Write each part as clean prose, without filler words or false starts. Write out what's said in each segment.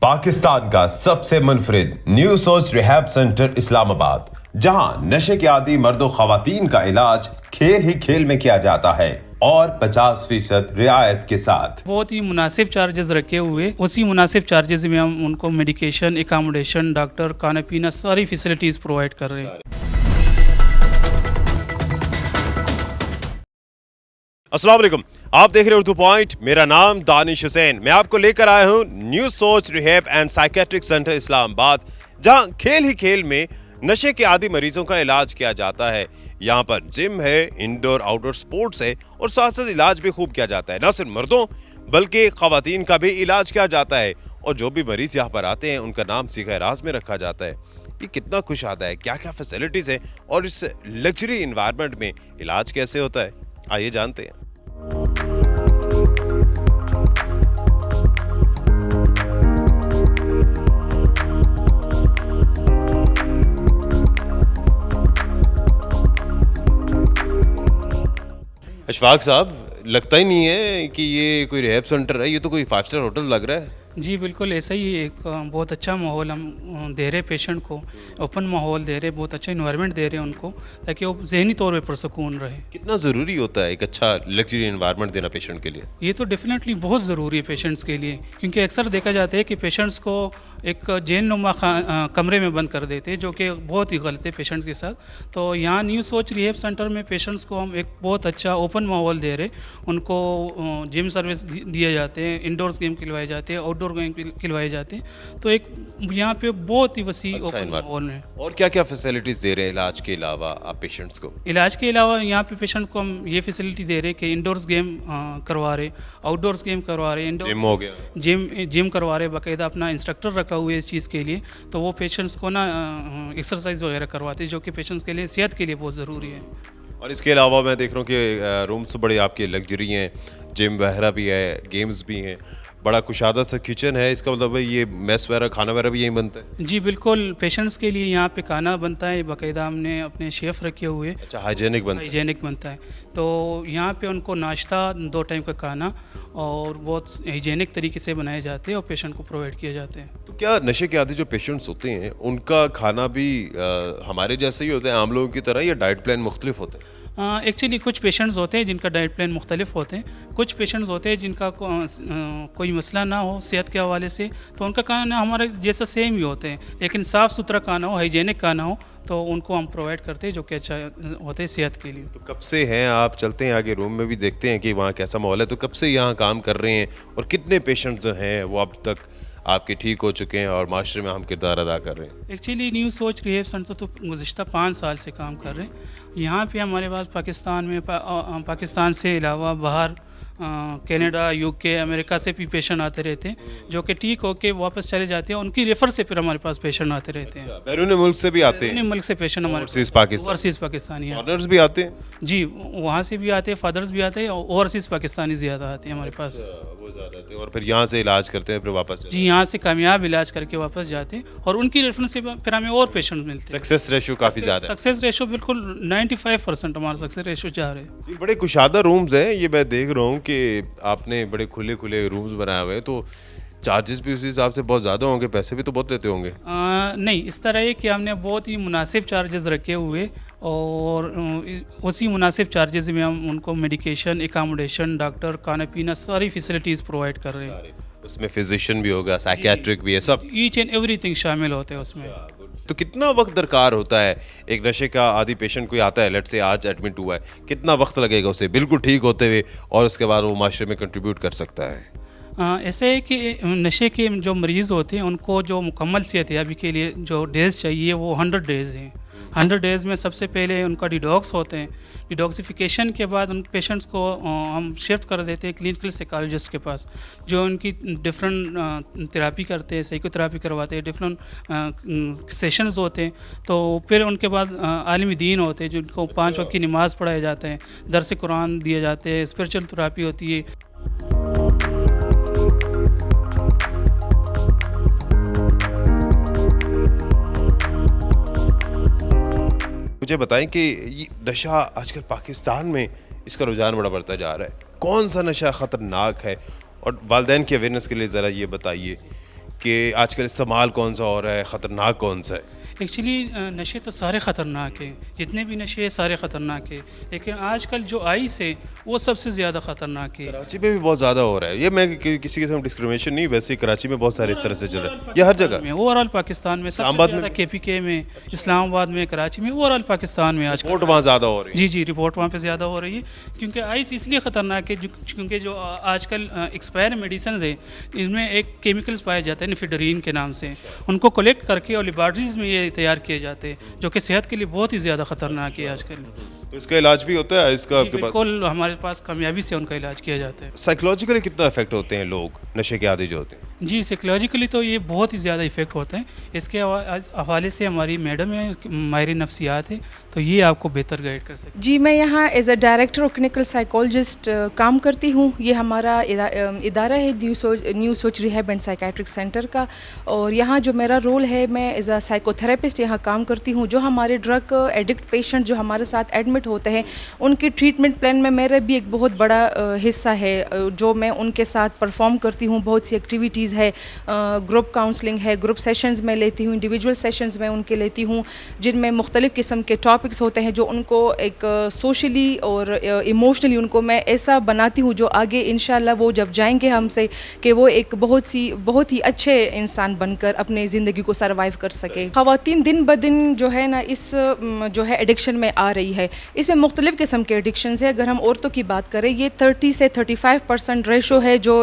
पाकिस्तान का सबसे मुनफरिद न्यू सोच रिहैब सेंटर इस्लामाबाद, जहां नशे के आदी मर्दों खवातीन का इलाज खेल ही खेल में किया जाता है और 50% रियायत के साथ। बहुत ही मुनासिब चार्जेस रखे हुए, उसी मुनासिब चार्जेस में हम उनको मेडिकेशन, एकामोडेशन, डॉक्टर, खाना पीना सारी फैसिलिटीज़ प्रोवाइड कर रहे हैं। अस्सलाम वालेकुम, आप देख रहे हैं उर्दू पॉइंट। मेरा नाम दानिश हुसैन। मैं आपको लेकर आया हूं न्यू सोच rehab and psychiatric centre Islamabad, जहां खेल ही खेल में नशे के आदी मरीजों का इलाज किया जाता है। यहां पर जिम है, इंडोर आउटडोर स्पोर्ट्स है और साथ साथ इलाज भी खूब किया जाता है। न सिर्फ मर्दों बल्कि खवातीन का भी इलाज किया जाता है और जो भी मरीज यहाँ पर आते हैं उनका नाम सीखा राज में रखा जाता है। ये कितना खुश आता है, क्या क्या फैसिलिटीज़ हैं और इस लग्जरी इन्वायरमेंट में इलाज कैसे होता है, आइए जानते हैं। अशफाक साहब, लगता ही नहीं है कि ये कोई रिहैब सेंटर है, ये तो कोई 5 स्टार होटल लग रहा है। जी बिल्कुल ऐसा ही एक बहुत अच्छा माहौल हम दे रहे पेशेंट को, ओपन माहौल दे रहे, बहुत अच्छा इन्वायरमेंट दे रहे हैं उनको, ताकि वो जहनी तौर पे पुरसकून रहे। कितना ज़रूरी होता है एक अच्छा लग्जरी इन्वायरमेंट देना पेशेंट के लिए? ये तो डेफिनेटली बहुत ज़रूरी है पेशेंट्स के लिए, क्योंकि अक्सर देखा जाता है कि पेशेंट्स को एक जेल नुमा कमरे में बंद कर देते हैं, जो कि बहुत ही गलत है पेशेंट्स के साथ। तो यहाँ न्यू सोच रिहैब सेंटर में पेशेंट्स को हम एक बहुत अच्छा ओपन माहौल दे रहे, उनको जिम सर्विस दिए जाते हैं, इंडोर्स गेम खिलवाए जाते हैं, आउटडोर गेम खिलवाए जाते हैं। तो एक यहाँ पे बहुत ही वसी अच्छा ओपन माहौल है। और क्या क्या फैसिलिटीज़ दे रहे हैं इलाज के अलावा आप पेशेंट्स को? इलाज के अलावा यहाँ पे पेशेंट को हम ये फैसिलिटी दे रहे कि इंडोर्स गेम करवा रहे, आउटडोर्स गेम करवा रहे, जिम हो गया, जिम करवा रहे, बाकायदा अपना इंस्ट्रक्टर रखा हुआ है इस चीज़ के लिए। तो वो पेशेंट्स को ना एक्सरसाइज वगैरह करवाते हैं, जो कि पेशेंट्स के लिए, सेहत के लिए बहुत ज़रूरी है। और इसके अलावा मैं देख रहा हूँ कि रूम्स बड़े आपके लग्जरी हैं, जिम वगैरह भी है, गेम्स भी हैं, बड़ा कुशादा सा किचन है। इसका मतलब है ये मेस वगैरह, खाना वगैरह भी यहीं बनता है? जी बिल्कुल, पेशेंट्स के लिए यहाँ पे खाना बनता है, बाकायदा हमने अपने शेफ़ रखे हुए। अच्छा, हाइजेनिक बनता है? हाइजेनिक बनता है। तो यहाँ पे उनको नाश्ता, 2 टाइम का खाना और बहुत हाइजेनिक तरीके से बनाए जाते हैं और पेशेंट को प्रोवाइड किए जाते हैं। तो क्या नशे के आदी जो पेशेंट्स होते हैं उनका खाना भी हमारे जैसे ही होता है, आम लोगों की तरह, या डाइट प्लान मुख्तलिफ होता है? एक्चुअली कुछ पेशेंट्स होते हैं जिनका डाइट प्लान मुख्तलिफ होते हैं, कुछ पेशेंट्स होते हैं जिनका कोई मसला ना हो सेहत के हवाले से, तो उनका खाना हमारे जैसा सेम ही होते हैं, लेकिन साफ़ सुथरा खाना हो, हाइजेनिक खाना हो, तो उनको हम प्रोवाइड करते हैं, जो कि अच्छा होते हैं सेहत के लिए। तो कब से हैं आप? चलते हैं आगे, रूम में भी देखते हैं कि वहाँ कैसा माहौल है। तो कब से यहाँ काम कर रहे हैं और कितने पेशेंट्स जो हैं वो अब तक आपके ठीक हो चुके हैं और माशरे में हम किरदार अदा कर रहे हैं? एक्चुअली न्यू सोच रिहैब सेंटर तो गुज़िश्ता 5 साल से काम कर रहे हैं। यहाँ पे हमारे पास पाकिस्तान में पाकिस्तान से अलावा बाहर कनाडा, यूके, अमेरिका से भी पेशेंट आते रहते हैं, जो कि ठीक होके वापस चले जाते हैं। उनकी रेफ़र से फिर हमारे पास पेशेंट आते रहते हैं। बैरून मुल्क से भी आते हैं? मुल्क से पेशेंट हमारे ओवरसीज़ पाकिस्तानी हैं। फॉरेनर्स भी आते हैं? जी, वहाँ से भी आते हैं, फादर्स भी आते हैं, और ओवरसीज़ पाकिस्तानी ज़्यादा आते हैं हमारे पास। वो ज़्यादा आते हैं और फिर यहाँ से इलाज करते हैं, फिर वापस? जी, यहाँ से कामयाब इलाज करके वापस जाते हैं और उनकी रेफरेंस से फिर हमें और पेशेंट मिलते हैं। सक्सेस रेशो काफ़ी ज़्यादा है? सक्सेस रेशो बिल्कुल 95% हमारा सक्सेस रेशो जा रहे हैं। ये बड़े कुशादा रूम्स हैं, ये मैं देख रहा हूँ कि आपने बड़े खुले खुले रूम्स बनाए हुए हैं, तो चार्जेस भी उसी हिसाब से बहुत ज़्यादा होंगे, पैसे भी तो बहुत लेते होंगे? नहीं, इस तरह है कि हमने बहुत ही मुनासिब चार्जेस रखे हुए और उसी मुनासिब चार्जेस में हम उनको मेडिकेशन, एकामोडेशन, डॉक्टर, खाना पीना सारी फैसिलिटीज़ प्रोवाइड कर रहे हैं। उसमें फिजिशियन भी होगा, साइकेट्रिक भी है, सब ईच एंड एवरीथिंग शामिल होते हैं उसमें। तो कितना वक्त दरकार होता है? एक नशे का आदी पेशेंट कोई आता है, लेट से आज एडमिट हुआ है, कितना वक्त लगेगा उसे बिल्कुल ठीक होते हुए और उसके बाद वो माशरे में कंट्रीब्यूट कर सकता है? ऐसे है कि नशे के जो मरीज़ होते हैं उनको जो मुकम्मल सेहतयाबी के लिए जो डेज़ चाहिए वो 100 डेज़ हैं। 100 डेज़ में सबसे पहले उनका डिटॉक्स होते हैं। डिटॉक्सिफिकेशन के बाद उन पेशेंट्स को हम शिफ्ट कर देते हैं क्लिनिकल साइकोलॉजिस्ट के पास, जो उनकी डिफरेंट थेरापी करते हैं, साइकोथेरापी करवाते हैं, डिफरेंट सेशंस होते हैं। तो फिर उनके बाद आलिम दीन होते हैं, जिनको 5 वक्त की नमाज़ पढ़ाए जाते हैं, दर्स कुरान दिए जाते हैं, स्पिरिचुअल थेरापी होती है। मुझे बताएं कि ये नशा आजकल पाकिस्तान में इसका रुझान बड़ा बढ़ता जा रहा है, कौन सा नशा ख़तरनाक है? और वालिदैन की अवेयरनेस के लिए ज़रा ये बताइए कि आजकल इस्तेमाल कौन सा हो रहा है, ख़तरनाक कौन सा है? एक्चुअली नशे तो सारे ख़तरनाक हैं, जितने भी नशे हैं सारे ख़तरनाक हैं, लेकिन आजकल जो आइस है वो सबसे ज़्यादा ख़तरनाक है। कराची में भी बहुत ज़्यादा हो रहा है ये। मैं किसी के साथ डिस्क्रिमिनेशन नहीं, वैसे ही कराची में बहुत सारे इस तरह से चल रहा है, ये हर जगह। ओवरऑल पाकिस्तान में सबसे इस्लामाबाद ज़्यादा में KPK में, इस्लामाबाद में, कराची में, ओवरऑल पाकिस्तान में आजकल वोट वहाँ ज़्यादा हो रही है। जी रिपोर्ट वहाँ पे ज़्यादा हो रही है, क्योंकि आइस इसलिए ख़तरनाक है क्योंकि जो आजकल एक्सपायर मेडिसिन है इनमें एक केमिकल्स पाए जाते हैं निफिडरीन के नाम से, उनको कलेक्ट करके और लेबॉर्ट्रीज़ में ये तैयार किए जाते हैं, जो कि सेहत के लिए बहुत ही ज़्यादा ख़तरनाक है आजकल। तो इसका इलाज भी होता है इसका आपके पास? बिल्कुल, हमारे पास कामयाबी से उनका इलाज किया जाता है। साइकोलॉजिकली कितना इफेक्ट होते हैं लोग नशे के आदी जो होते हैं? जी साइकोलॉजिकली तो ये बहुत ही ज़्यादा इफ़ेक्ट होते हैं। इसके हवाले से हमारी मैडम है माहिर नफ्सियात है, तो ये आपको बेहतर गाइड कर सकते हैं। जी, मैं यहाँ एज अ डायरेक्टर और क्लिनिकल साइकोलॉजिस्ट काम करती हूँ। ये हमारा इदारा है न्यू सोच रिहैब एंड साइकेट्रिक सेंटर का, और यहाँ जो मेरा रोल है, मैं एज अ साइकोथेरेपिस्ट यहाँ काम करती हूँ। जो हमारे ड्रग एडिक्ट पेशेंट जो हमारे साथ एडमिट होते हैं, उनके ट्रीटमेंट प्लान में मेरा भी एक बहुत बड़ा हिस्सा है, जो मैं उनके साथ परफॉर्म करती हूँ। बहुत सी एक्टिविटीज़ है, ग्रुप काउंसलिंग है, ग्रुप सेशंस में लेती हूँ, इंडिविजुअल सेशंस में उनके लेती हूँ, जिनमें मुख्तलिफ़ किस्म के टॉपिक्स होते हैं, जो उनको एक सोशली और इमोशनली उनको मैं ऐसा बनाती हूँ जो आगे इंशाल्लाह वो जब जाएंगे हमसे, कि वो एक बहुत ही अच्छे इंसान बनकर अपने ज़िंदगी को सर्वाइव कर सके। ख़वातीन दिन ब दिन जो है ना इस जो है एडिक्शन में आ रही है। इसमें मुख्तलिफ़ किस्म के एडिक्शन है। अगर हम औरतों की बात करें, ये 30 से 35% रेशो है जो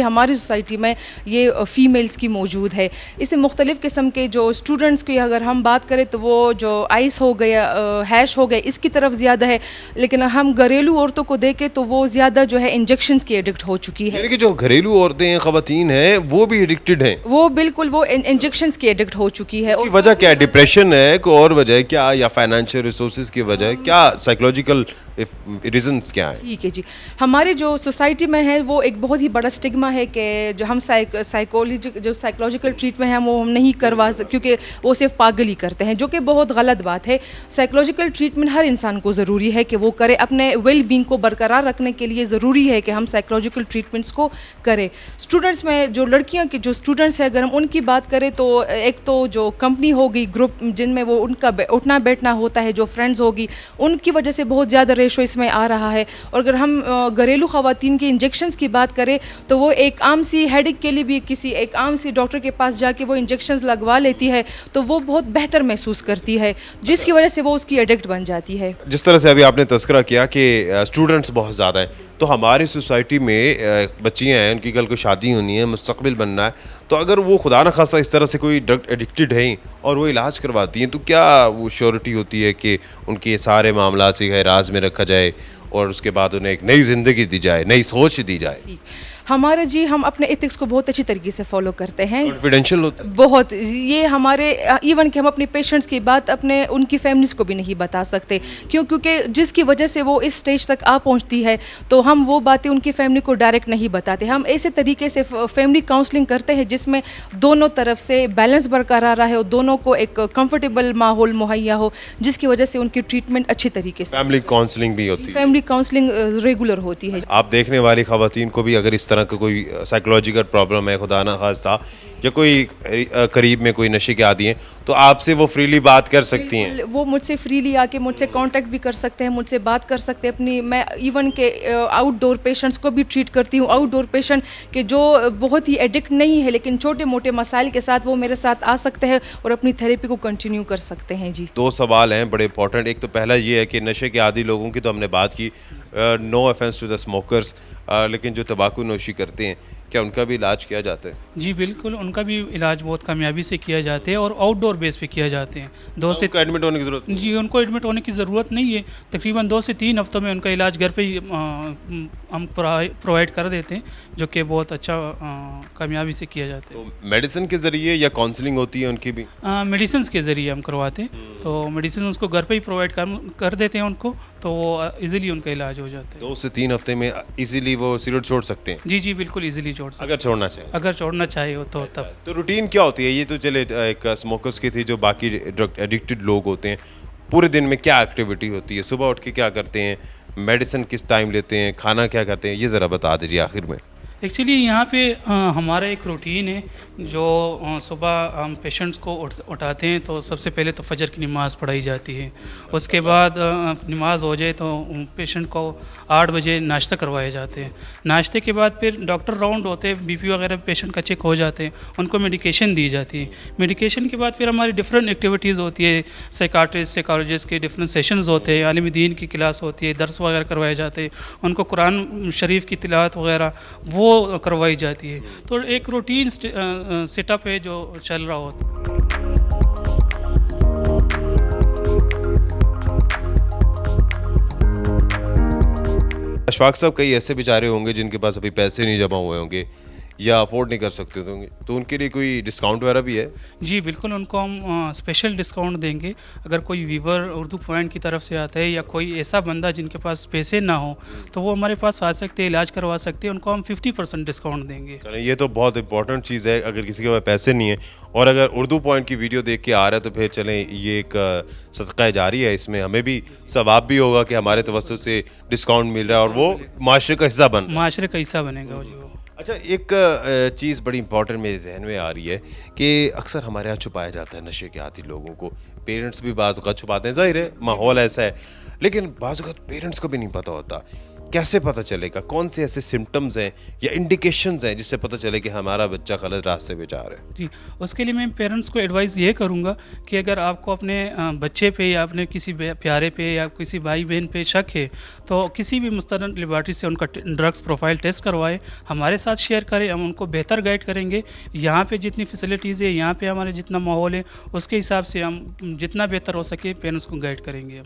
हमारी सोसाइटी में ये फ़ीमेल्स की मौजूद है। इसमें मुख्तलिफ़ किस्म के जो स्टूडेंट्स की अगर हम बात करें, तो वो जो आइस हो गया, हैश हो गया, इसकी तरफ ज़्यादा है। लेकिन हम घरेलू औरतों को देखें तो वो ज़्यादा जो है इंजेक्शंस की एडिक्ट हो चुकी है। यानी कि जो घरेलू औरतें हैं, ख़वातीन हैं, वो भी एडिक्टेड हैं? वो बिल्कुल वो इंजेक्शंस की एडिक्ट हो चुकी है। इसकी वजह क्या है? डिप्रेशन है, कोई और वजह है क्या, या फाइनेंशियल रिसोर्सेज की वजह है क्या? साइकोलॉजिकल रीजंस क्या है? ठीक है जी, हमारी जो सोसाइटी में है वो एक बहुत ही बड़ा स्टिग्मा है कि जो हम साइकोलॉजिकल ट्रीटमेंट है वो हम नहीं करवा सकते, क्योंकि वो सिर्फ पागल ही करते हैं, जो कि बहुत गलत बात है। साइकोलॉजिकल ट्रीटमेंट हर इंसान को ज़रूरी है कि वो करे। अपने वेल बींग को बरकरार रखने के लिए ज़रूरी है कि हम साइकोलॉजिकल ट्रीटमेंट्स को करें। स्टूडेंट्स में जो लड़कियों के जो स्टूडेंट्स हैं, अगर हम उनकी बात करें, तो एक तो जो कंपनी होगी, ग्रुप जिनमें वो उनका उठना बैठना होता है, जो फ्रेंड्स होगी, उनकी वजह से बहुत ज़्यादा रेशो इसमें आ रहा है। और अगर हम घरेलू ख़वातीन के इंजेक्शंस की बात करें, तो वो एक आम सी हेडेक के लिए भी किसी एक आम सी डॉक्टर के पास जाके वो इंजेक्शंस लगवा लेती है, तो वो बहुत बेहतर महसूस करती है, जिसकी वजह से वो उसकी एडिक्ट बन जाती है। जिस तरह से अभी आपने तज़किरा किया कि स्टूडेंट्स बहुत ज़्यादा हैं, तो हमारी सोसाइटी में बच्चियाँ हैं, उनकी कल को शादी होनी है, मुस्तकबिल बनना है, तो अगर वो खुदा न खासा इस तरह से कोई ड्रग एडिक्टेड हैं और वो इलाज करवाती हैं, तो क्या वो श्योरिटी होती है कि उनके सारे मामला से राज में रखा जाए और उसके बाद उन्हें एक नई ज़िंदगी दी जाए, नई सोच दी जाए? हमारे जी, हम अपने एथिक्स को बहुत अच्छी तरीके से फॉलो करते हैं। कॉन्फिडेंशियल होता है बहुत, ये हमारे इवन कि हम अपनी पेशेंट्स की बात अपने उनकी फैमिलीज़ को भी नहीं बता सकते, क्योंकि जिसकी वजह से वो इस स्टेज तक आ पहुंचती है, तो हम वो बातें उनकी फैमिली को डायरेक्ट नहीं बताते। हम ऐसे तरीके से फैमिली काउंसलिंग करते हैं जिसमें दोनों तरफ से बैलेंस बरकरार रहे और दोनों को एक कंफर्टेबल माहौल मुहैया हो, जिसकी वजह से उनकी ट्रीटमेंट अच्छी तरीके से। फैमिली काउंसलिंग भी होती है? फैमिली काउंसलिंग रेगुलर होती है। आप देखने वाली ख़वातीन को भी अगर इस तरह का कोई साइकोलॉजिकल प्रॉब्लम है, खुदा ना खास्ता, या कोई करीब में कोई नशे के आदी हैं, तो आपसे वो फ्रीली बात कर सकती हैं? वो मुझसे फ्रीली आके मुझसे कांटेक्ट भी कर सकते हैं, मुझसे बात कर सकते हैं अपनी। मैं इवन के आउटडोर पेशेंट्स को भी ट्रीट करती हूँ। आउटडोर पेशेंट के जो बहुत ही एडिक्ट नहीं है, लेकिन छोटे मोटे मसाइल के साथ वो मेरे साथ आ सकते हैं और अपनी थेरेपी को कंटिन्यू कर सकते हैं। जी, 2 सवाल हैं बड़े इंपॉर्टेंट। एक तो पहला ये है कि नशे के आदी लोगों की तो हमने बात की, no offence to the smokers, लेकिन जो तंबाकू नोशी करते हैं, क्या उनका भी इलाज किया जाता है? जी बिल्कुल, उनका भी इलाज बहुत कामयाबी से किया जाते हैं और आउटडोर बेस पे किया जाते हैं। 2 से एडमिट होने की ज़रूरत? जी, उनको एडमिट होने की ज़रूरत नहीं है। तकरीबन 2 से 3 हफ्तों में उनका इलाज घर पे ही हम प्रोवाइड कर देते हैं, जो कि बहुत अच्छा कामयाबी से किया जाता है। तो मेडिसिन के ज़रिए या काउंसलिंग होती है उनकी भी? मेडिसिन के ज़रिए हम करवाते हैं, तो मेडिसिन उसको घर पे ही प्रोवाइड कर देते हैं उनको, तो वो इजीली उनका इलाज हो जाता है। 2 से 3 हफ्ते में इजीली वो सिगरेट छोड़ सकते हैं? जी जी बिल्कुल इजीली छोड़ सकते अगर छोड़ना चाहे? अगर छोड़ना चाहे हो तो तब। तो रूटीन क्या होती है? ये तो चले एक स्मोकर्स की थी, जो बाकी ड्रग एडिक्टेड लोग होते हैं, पूरे दिन में क्या एक्टिविटी होती है? सुबह उठ के क्या करते हैं, मेडिसिन किस टाइम लेते हैं, खाना क्या करते हैं, ये ज़रा बता दीजिए आखिर में। एक्चुअली यहाँ पे हमारा एक रूटीन है जो सुबह हम पेशेंट्स को उठाते हैं तो सबसे पहले तो फजर की नमाज़ पढ़ाई जाती है। उसके बाद नमाज हो जाए तो पेशेंट को 8 बजे नाश्ता करवाए जाते हैं। नाश्ते के बाद फिर डॉक्टर राउंड होते हैं, बीपी वगैरह पेशेंट का चेक हो जाते हैं, उनको मेडिकेशन दी जाती है। मेडिकेशन के बाद फिर हमारी डिफरेंट एक्टिविटीज़ होती है, साइकाट्रिस्ट साइकोलॉजिस्ट के डिफरेंट सेशंस होते हैं, आलिम दीन की क्लास होती है, दर्स वगैरह करवाए जाते हैं, उनको कुरान शरीफ की तिलावत वगैरह वो करवाई जाती है। तो एक रूटीन सेटअप है जो चल रहा होता है। अशफाक साहब, कई ऐसे बेचारे होंगे जिनके पास अभी पैसे नहीं जमा हुए होंगे या अफोर्ड नहीं कर सकते होंगे, तो उनके लिए कोई डिस्काउंट वगैरह भी है? जी बिल्कुल, उनको हम स्पेशल डिस्काउंट देंगे। अगर कोई व्यूवर उर्दू पॉइंट की तरफ से आता है या कोई ऐसा बंदा जिनके पास पैसे ना हो तो वो हमारे पास आ सकते हैं, इलाज करवा सकते हैं, उनको हम 50% डिस्काउंट देंगे। चलें, ये तो बहुत इंपॉर्टेंट चीज़ है। अगर किसी के पास पैसे नहीं है और अगर उर्दू पॉइंट की वीडियो देख के आ रहा है तो फिर चलें, ये एक सदका जारी है, इसमें हमें भी सवाब भी होगा कि हमारे तवज्जो से डिस्काउंट मिल रहा है और वो माशरे का हिस्सा बन रहा है। माशरे का हिस्सा बनेगा जी वो। अच्छा, एक चीज़ बड़ी इंपॉर्टेंट मेरे जहन में आ रही है कि अक्सर हमारे यहाँ छुपाया जाता है नशे के आदी लोगों को। पेरेंट्स भी बाज़ औक़ात छुपाते हैं, ज़ाहिर है माहौल ऐसा है, लेकिन बाज़ औक़ात पेरेंट्स को भी नहीं पता होता। कैसे पता चलेगा, कौन से ऐसे सिम्टम्स हैं या इंडिकेशंस हैं जिससे पता चले कि हमारा बच्चा गलत रास्ते पे जा रहा है? जी, उसके लिए मैं पेरेंट्स को एडवाइस ये करूँगा कि अगर आपको अपने बच्चे पे या अपने किसी प्यारे पे या किसी भाई बहन पे शक है तो किसी भी मुस्तनद लेबॉरेटरी से उनका ड्रग्स प्रोफाइल टेस्ट करवाएं, हमारे साथ शेयर करें, हम उनको बेहतर गाइड करेंगे। यहाँ पे जितनी फैसिलिटीज़ है, यहाँ पे हमारे जितना माहौल है, उसके हिसाब से हम जितना बेहतर हो सके पेरेंट्स को गाइड करेंगे।